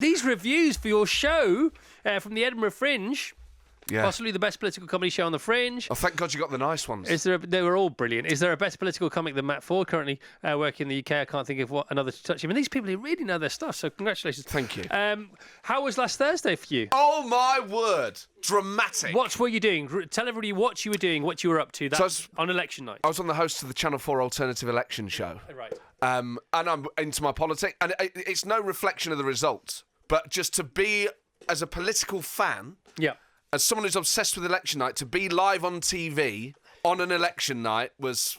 These reviews for your show from the Edinburgh Fringe, possibly the best political comedy show on the Fringe. Oh, thank God you got the nice ones. They were all brilliant. Is there a better political comic than Matt Forde currently working in the UK? I can't think of another to touch him. And these people really know their stuff, so congratulations. Thank you. How was last Thursday for you? Oh, my word. Dramatic. What were you doing? Tell everybody what you were doing, what you were up to on election night. I was on the host of the Channel 4 Alternative Election Show. Right. And I'm into my politics. And it's no reflection of the results, but just to be, as a political fan... Yeah. As someone who's obsessed with election night, to be live on TV on an election night was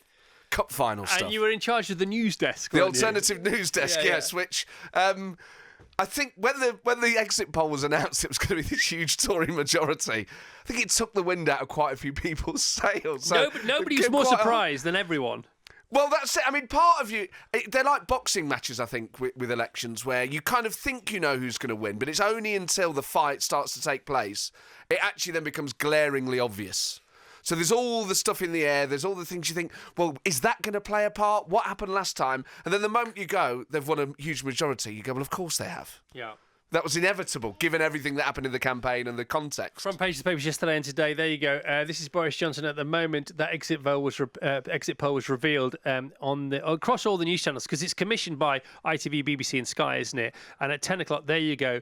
cup final stuff. And you were in charge of the news desk, the alternative news desk, yes. Which I think when the exit poll was announced, it was going to be this huge Tory majority. I think it took the wind out of quite a few people's sails. So nobody was more surprised than everyone. Well, that's it. I mean, part of you... They're like boxing matches, I think, with elections, where you kind of think you know who's going to win, but it's only until the fight starts to take place, it actually then becomes glaringly obvious. So there's all the stuff in the air, there's all the things you think, well, is that going to play a part? What happened last time? And then the moment you go, they've won a huge majority, you go, well, of course they have. Yeah. That was inevitable, given everything that happened in the campaign and the context. Front page of the papers yesterday and today. There you go. This is Boris Johnson at the moment. That exit poll was revealed across all the news channels because it's commissioned by ITV, BBC, and Sky, isn't it? And at 10 o'clock, there you go.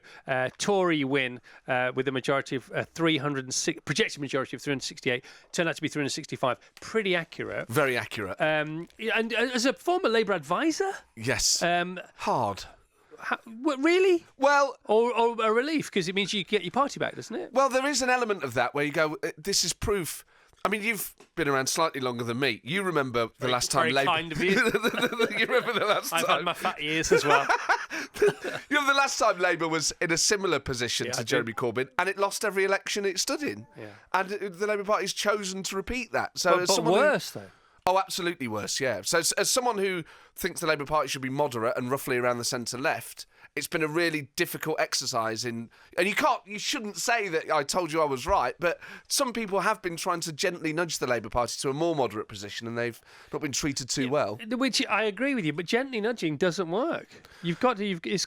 Tory win with a majority of 306, projected majority of 368. Turned out to be 365. Pretty accurate. Very accurate. And as a former Labour advisor, yes. Hard. Really? Well... Or a relief, because it means you get your party back, doesn't it? Well, there is an element of that where you go, this is proof. I mean, you've been around slightly longer than me. You remember the last time Labour... Very kind of you. You remember the last time... I've had my fat years as well. You remember the last time Labour was in a similar position to Jeremy Corbyn, and it lost every election it stood in. Yeah. And the Labour Party's chosen to repeat that. So but worse, though. Oh, absolutely worse, yeah. So as someone who thinks the Labour Party should be moderate and roughly around the centre-left, it's been a really difficult exercise in... And you shouldn't say that I told you I was right, but some people have been trying to gently nudge the Labour Party to a more moderate position, and they've not been treated too well. Which I agree with you, but gently nudging doesn't work. It's got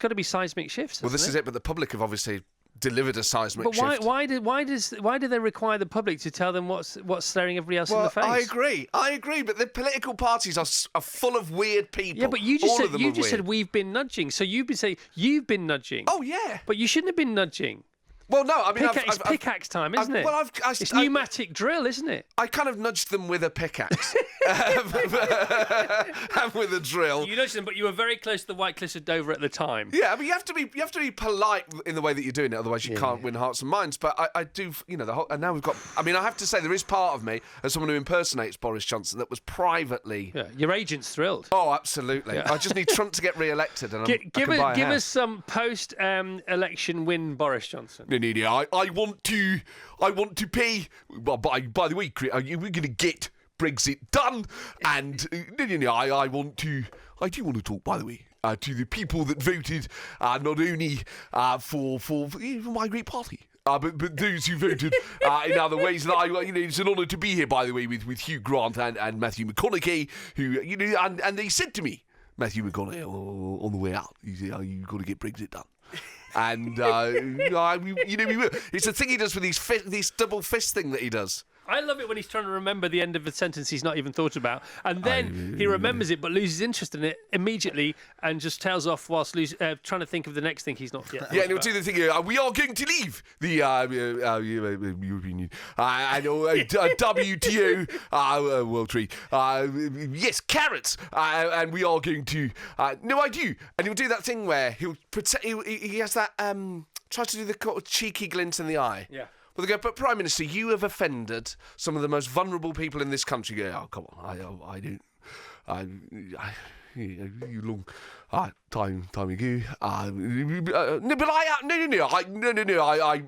to be seismic shifts. Well, this is it, but the public have obviously delivered a seismic shift. But why do they require the public to tell them what's staring everybody else in the face? I agree, but the political parties are full of weird people. Yeah, but you just said we've been nudging, so you've been saying you've been nudging. Oh yeah, but you shouldn't have been nudging. Well, no, I mean... It's pickaxe time, isn't it? Well, it's pneumatic drill, isn't it? I kind of nudged them with a pickaxe. And with a drill. You nudged them, but you were very close to the White Cliffs of Dover at the time. Yeah, I mean, you have to be polite in the way that you're doing it, otherwise you can't win hearts and minds. But I do, and now we've got... I mean, I have to say, there is part of me, as someone who impersonates Boris Johnson, that was privately... Yeah, your agent's thrilled. Oh, absolutely. Yeah. I just need Trump to get re-elected, and give us some post-election win, Boris Johnson. No, I want to pay. Well, by the way, we're going to get Brexit done, and I do want to talk, by the way, to the people that voted not only for my great party. But those who voted in other ways, and it's an honour to be here, by the way, with Hugh Grant and Matthew McConaughey, who and they said to me, Matthew McConaughey, on the way out, you've got to get Brexit done. And we will. It's a thing he does with these double fist thing that he does. I love it when he's trying to remember the end of a sentence he's not even thought about, and then he remembers it but loses interest in it immediately and just tails off whilst trying to think of the next thing he's not yet. Yeah, and he'll do the thing. We are going to leave the European Union and WTO World Trade. Yes, carrots, and we are going to. No, I do, and he'll do that thing where he'll pretend he has that tries to do the cheeky glint in the eye. Yeah. Well, they go, but Prime Minister, you have offended some of the most vulnerable people in this country. You go, oh, come on, I don't. You long time ago. No, but I am. No.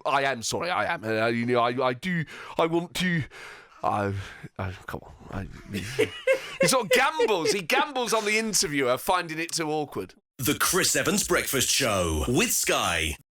I am sorry. I am. I do. I want to. Come on. He sort of gambles. He gambles on the interviewer, finding it too awkward. The Chris Evans Breakfast Show with Sky.